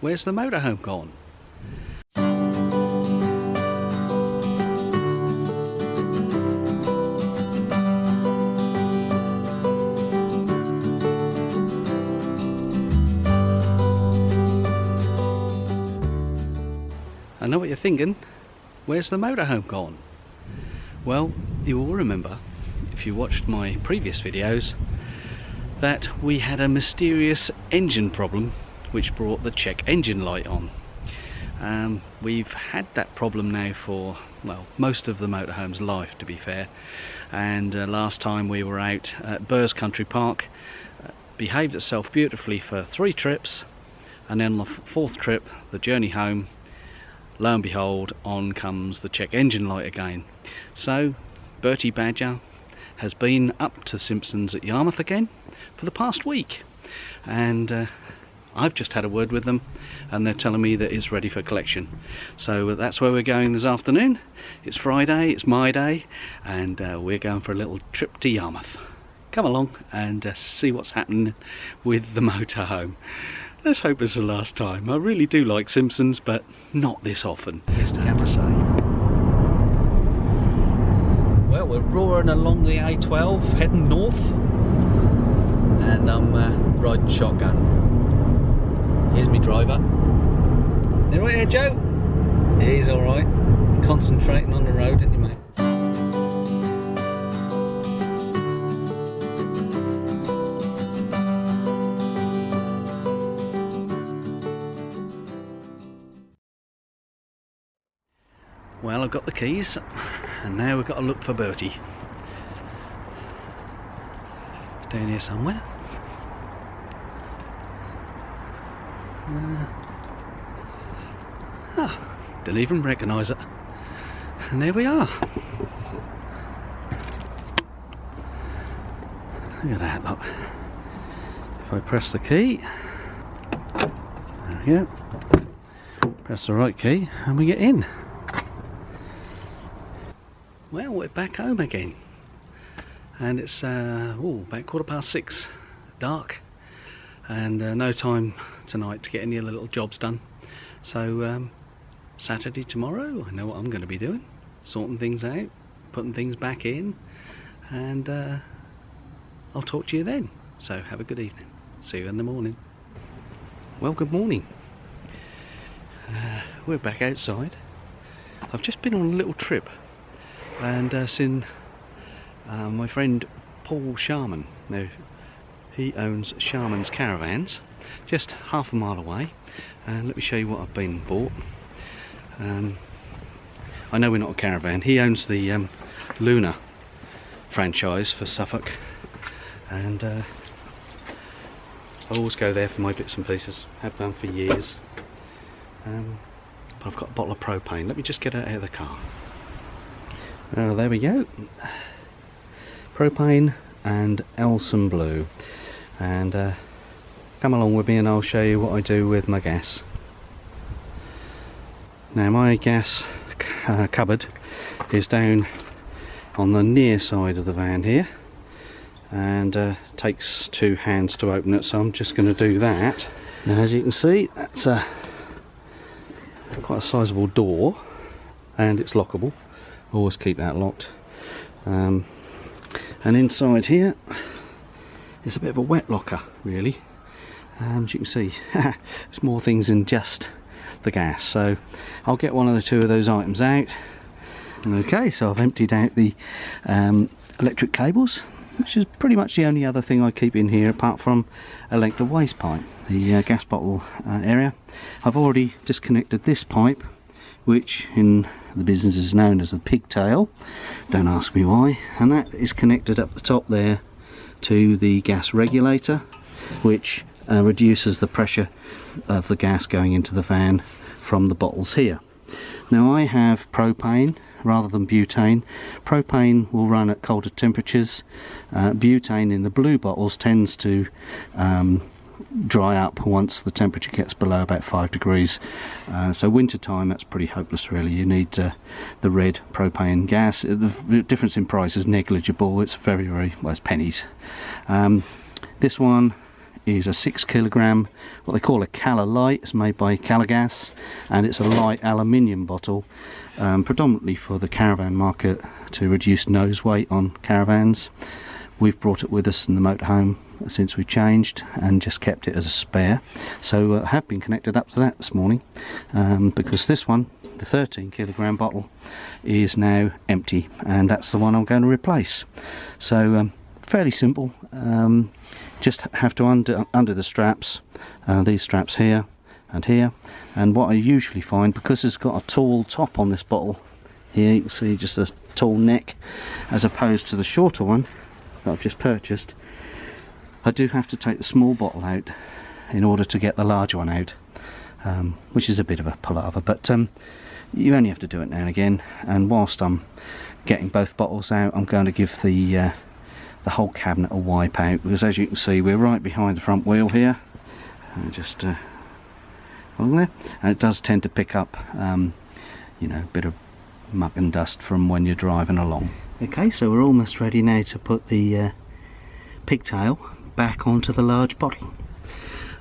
where's the motorhome gone? I know what you're thinking, where's the motorhome gone? Well, you will remember, if you watched my previous videos, that we had a mysterious engine problem which brought the check engine light on. We've had that problem now for, well, most of the motorhome's life, to be fair, and last time we were out at Burrs Country Park, behaved itself beautifully for 3 trips, and then on the 4th trip, the journey home, lo and behold, on comes the check engine light again. So Bertie Badger has been up to Simpsons at Yarmouth again for the past week, and I've just had a word with them and they're telling me that it's ready for collection. So that's where we're going this afternoon. It's Friday, it's my day, and we're going for a little trip to Yarmouth. Come along and see what's happening with the motorhome. Let's hope it's the last time. I really do like Simpsons, but not this often, is to have to say. Well, we're roaring along the A12, heading north, and I'm riding shotgun. Here's my driver. You right here, Joe? He's alright. Concentrating on the road, isn't he, mate? Well, I've got the keys, and now we've got to look for Bertie. It's down here somewhere. Didn't even recognise it. And there we are. Look at that, look. If I press the key, there we go. Press the right key, and we get in. Well, we're back home again, and it's about 6:15, dark, and no time tonight to get any of the little jobs done. So Saturday tomorrow, I know what I'm going to be doing, sorting things out, putting things back in, and I'll talk to you then. So have a good evening. See you in the morning. Well, good morning. We're back outside. I've just been on a little trip and seen my friend Paul Sharman. Now, he owns Sharman's Caravans, just half a mile away, and let me show you what I've been and bought. I know we're not a caravan. He owns the Luna franchise for Suffolk, and I always go there for my bits and pieces, have done for years. But I've got a bottle of propane. Let me just get it out of the car. There we go. Propane and Elson Blue, and come along with me and I'll show you what I do with my gas. Now, my gas cupboard is down on the near side of the van here, and takes 2 hands to open it, so I'm just going to do that. Now, as you can see, that's quite a sizable door, and it's lockable. Always keep that locked. And inside here is a bit of a wet locker, really. As you can see, it's more things than just the gas, so I'll get one of the 2 of those items out. Okay, so I've emptied out the electric cables, which is pretty much the only other thing I keep in here apart from a length of waste pipe, the gas bottle area. I've already disconnected this pipe, which in the business is known as the pigtail, don't ask me why, and that is connected up the top there to the gas regulator, which reduces the pressure of the gas going into the van from the bottles here. Now, I have propane rather than butane. Propane will run at colder temperatures. Butane in the blue bottles tends to dry up once the temperature gets below about 5 degrees. So winter time, that's pretty hopeless really. You need the red propane gas. The difference in price is negligible. It's very, well, it's pennies. This one is a 6 kilogram, what they call a Cala Light. It's made by Calagas, and it's a light aluminium bottle, predominantly for the caravan market to reduce nose weight on caravans. We've brought it with us in the motorhome since we changed and just kept it as a spare. So I have been connected up to that this morning, because this one, the 13 kilogram bottle, is now empty, and that's the one I'm going to replace. So fairly simple. Just have to undo the straps, these straps here and here, and what I usually find, because it's got a tall top on this bottle here, you can see just a tall neck as opposed to the shorter one that I've just purchased, I do have to take the small bottle out in order to get the larger one out, which is a bit of a palaver, but you only have to do it now and again. And whilst I'm getting both bottles out, I'm going to give the whole cabinet a wipe out, because as you can see, we're right behind the front wheel here, just along there, and it does tend to pick up you know, a bit of muck and dust from when you're driving along. Okay, so we're almost ready now to put the pigtail back onto the large bottle,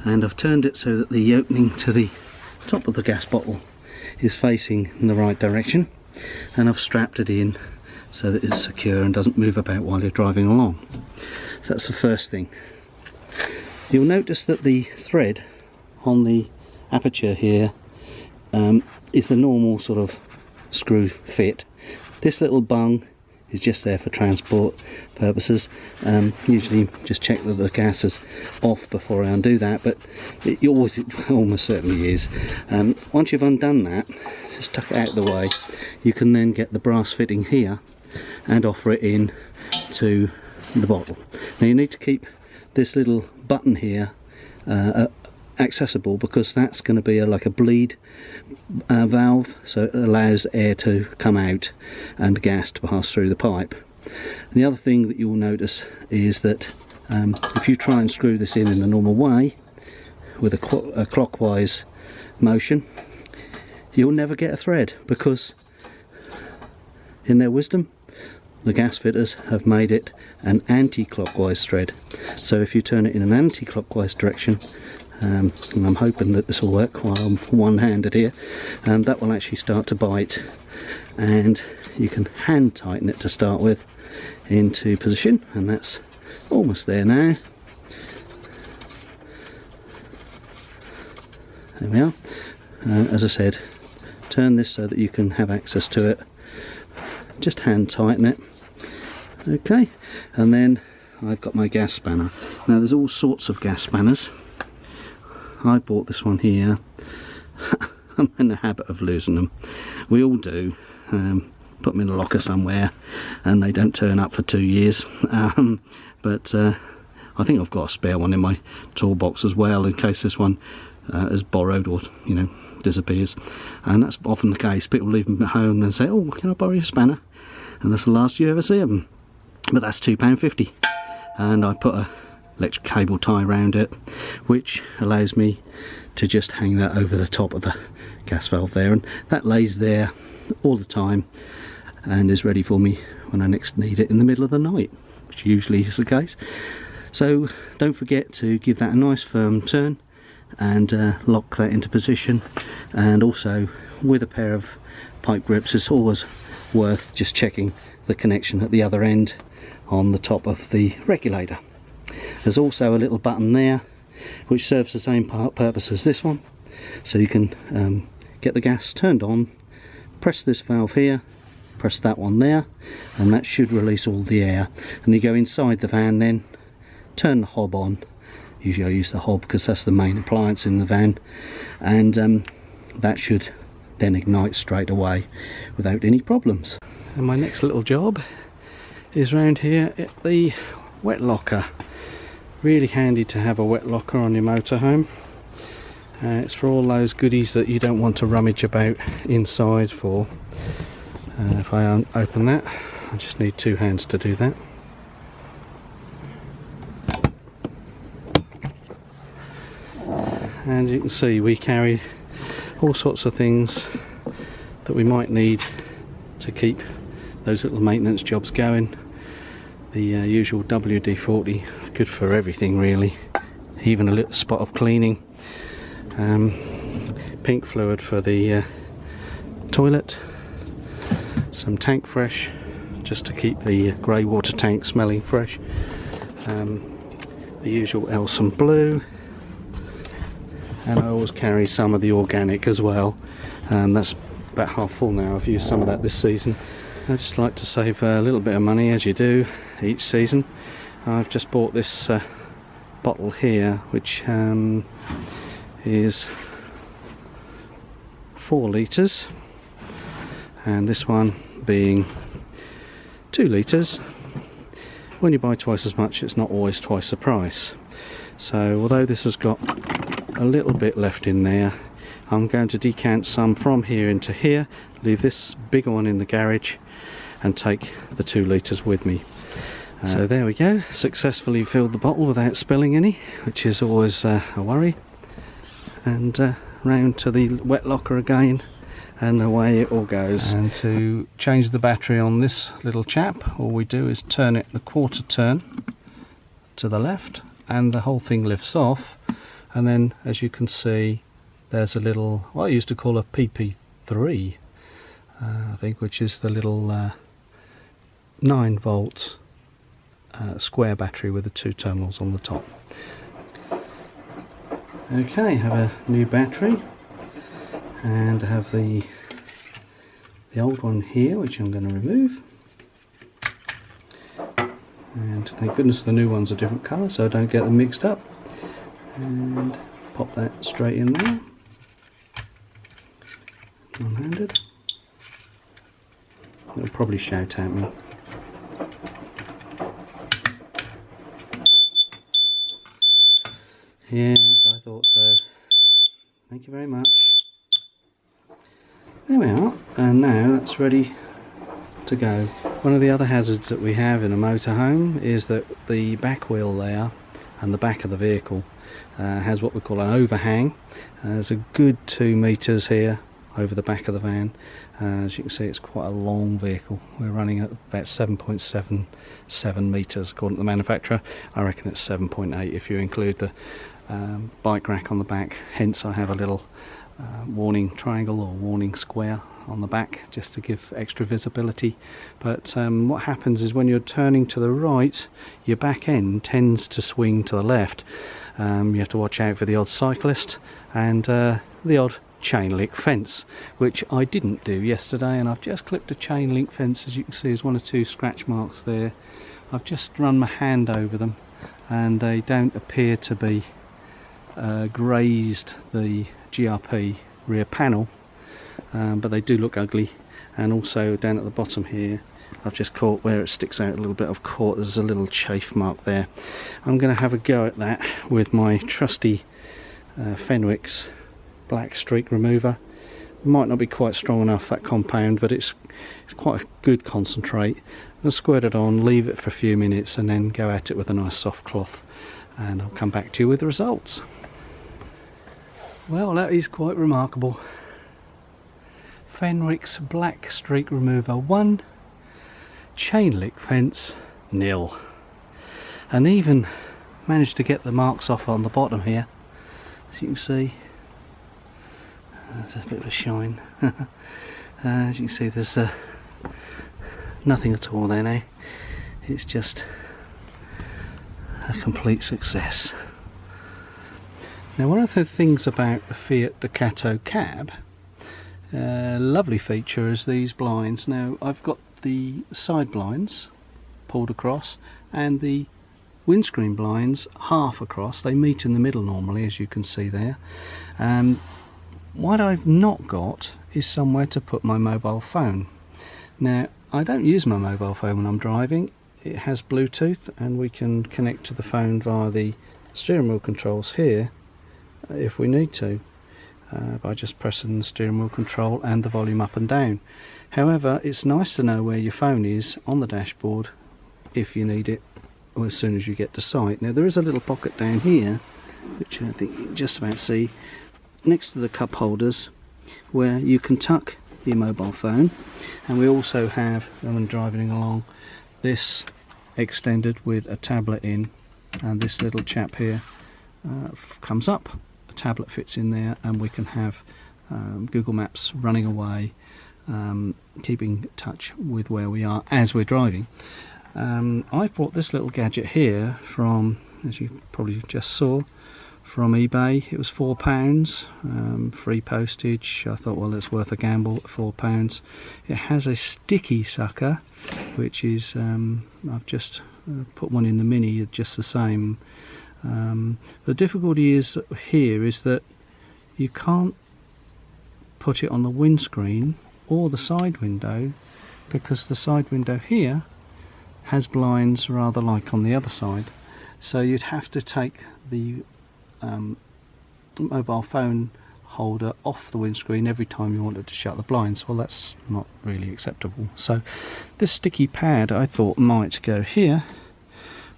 and I've turned it so that the opening to the top of the gas bottle is facing in the right direction, and I've strapped it in so that it's secure and doesn't move about while you're driving along. So that's the first thing. You'll notice that the thread on the aperture here is a normal sort of screw fit. This little bung is just there for transport purposes. Usually just check that the gas is off before I undo that, but it almost certainly is. Once you've undone that, just tuck it out of the way. You can then get the brass fitting here and offer it in to the bottle. Now you need to keep this little button here accessible, because that's going to be like a bleed valve, so it allows air to come out and gas to pass through the pipe. And the other thing that you'll notice is that if you try and screw this in the normal way with a clockwise motion, you'll never get a thread, because in their wisdom the gas fitters have made it an anti-clockwise thread. So if you turn it in an anti-clockwise direction, and I'm hoping that this will work while I'm one-handed here, and that will actually start to bite, and you can hand tighten it to start with into position, and that's almost there now. There we are. As I said, turn this so that you can have access to it. Just hand tighten it. Okay, and then I've got my gas spanner. Now there's all sorts of gas spanners. I bought this one here. I'm in the habit of losing them. We all do. Put them in a locker somewhere and they don't turn up for 2 years. But I think I've got a spare one in my toolbox as well, in case this one is borrowed or, you know, disappears. And that's often the case. People leave them at home and say, oh, can I borrow your spanner? And that's the last you ever see of them. But that's £2.50. And I put a electric cable tie around it, which allows me to just hang that over the top of the gas valve there, and that lays there all the time and is ready for me when I next need it in the middle of the night, which usually is the case. So don't forget to give that a nice firm turn and lock that into position, and also with a pair of pipe grips it's always worth just checking the connection at the other end on the top of the regulator. There's also a little button there which serves the same purpose as this one, so you can get the gas turned on, press this valve here, press that one there, and that should release all the air. And you go inside the van, then turn the hob on. Usually I use the hob because that's the main appliance in the van, and that should then ignite straight away without any problems. And my next little job is round here at the wet locker. Really handy to have a wet locker on your motorhome. It's for all those goodies that you don't want to rummage about inside for. If I open that, I just need 2 hands to do that. And you can see we carry all sorts of things that we might need to keep those little maintenance jobs going. The usual WD-40, good for everything really. even a little spot of cleaning. Pink fluid for the toilet, some tank fresh just to keep the grey water tank smelling fresh, the usual Ellison blue, and I always carry some of the organic as well. That's about half full now. I've used some of that this season. I just like to save a little bit of money, as you do each season. I've just bought this bottle here, which is 4 litres, and this one being 2 litres. When you buy twice as much, it's not always twice the price. So although this has got a little bit left in there, I'm going to decant some from here into here, leave this bigger one in the garage, and take the 2 litres with me. So there we go, successfully filled the bottle without spilling any, which is always a worry. And round to the wet locker again, and away it all goes. And to change the battery on this little chap, all we do is turn it a quarter turn to the left, and the whole thing lifts off. And then, as you can see, there's a little, what I used to call a PP3, I think, which is the little 9 volt square battery with the 2 terminals on the top. Okay, have a new battery, and have the old one here, which I'm going to remove. And thank goodness the new one's a different colour, so I don't get them mixed up. And pop that straight in there, one-handed. It'll probably shout at me. Yes, I thought so. Thank you very much. There we are, and now that's ready to go. One of the other hazards that we have in a motorhome is that the back wheel there and the back of the vehicle has what we call an overhang. There's a good 2 metres here over the back of the van. As you can see, it's quite a long vehicle. We're running at about 7.77 metres according to the manufacturer. I reckon it's 7.8 if you include the bike rack on the back. Hence I have a little warning triangle or warning square on the back just to give extra visibility. But what happens is when you're turning to the right, your back end tends to swing to the left. You have to watch out for the odd cyclist and the odd chain link fence, which I didn't do yesterday, and I've just clipped a chain link fence. As you can see, there's 1 or 2 scratch marks there. I've just run my hand over them, and they don't appear to be grazed the GRP rear panel, but they do look ugly. And also down at the bottom here, I've just caught where it sticks out a little bit. I've caught there's a little chafe mark there. I'm going to have a go at that with my trusty Fenwick's black streak remover. Might not be quite strong enough, that compound, but it's quite a good concentrate. I'll squirt it on, leave it for a few minutes, and then go at it with a nice soft cloth, and I'll come back to you with the results. Well, that is quite remarkable. Fenwick's black streak remover 1, chain link fence 0, and even managed to get the marks off on the bottom here. As you can see, there's a bit of a shine. As you can see, there's nothing at all there now. It's just a complete success. Now, one of the things about the Fiat Ducato cab, lovely feature, is these blinds. Now, I've got the side blinds pulled across and the windscreen blinds half across. They meet in the middle normally, as you can see there. What I've not got is somewhere to put my mobile phone. Now, I don't use my mobile phone when I'm driving. It has Bluetooth, and we can connect to the phone via the steering wheel controls here if we need to, by just pressing the steering wheel control and the volume up and down. However, it's nice to know where your phone is on the dashboard if you need it, or as soon as you get to site. Now, there is a little pocket down here, which I think you can just about see, next to the cup holders, where you can tuck your mobile phone. And we also have, when driving along, this extended with a tablet in, and this little chap here comes up, a tablet fits in there, and we can have Google Maps running away, keeping touch with where we are as we're driving. I've bought this little gadget here from, as you probably just saw, from eBay. It was £4, free postage. I thought, well, it's worth a gamble at £4. It has a sticky sucker, which is, I've just put one in the Mini just the same. The difficulty is here is that you can't put it on the windscreen or the side window, because the side window here has blinds rather like on the other side. So you'd have to take the mobile phone holder off the windscreen every time you wanted to shut the blinds. Well, that's not really acceptable. So this sticky pad I thought might go here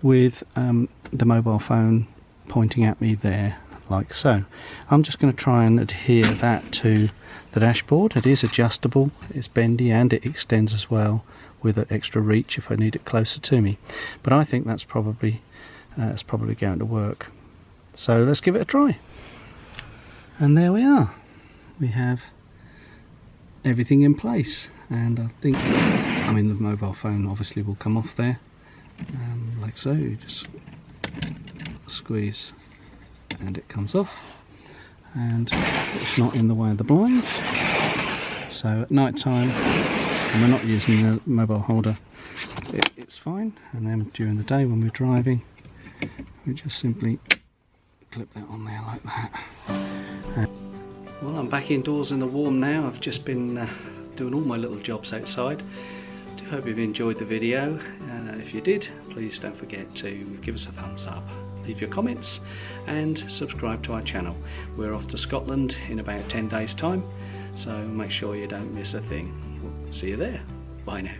with the mobile phone pointing at me there, like so. I'm just going to try and adhere that to the dashboard. It is adjustable, it's bendy, and it extends as well with an extra reach if I need it closer to me. But I think that's probably going to work. So let's give it a try. And there we are. We have everything in place, and I think, I mean, the mobile phone obviously will come off there, like so. You just squeeze and it comes off, and it's not in the way of the blinds. So at night time, and we're not using the mobile holder, it's fine. And then during the day when we're driving, we just simply clip that on there like that. Well, I'm back indoors in the warm now. I've just been doing all my little jobs outside. I hope you've enjoyed the video. If you did, please don't forget to give us a thumbs up, leave your comments, and subscribe to our channel. We're off to Scotland in about 10 days time, so make sure you don't miss a thing. We'll see you there. Bye now.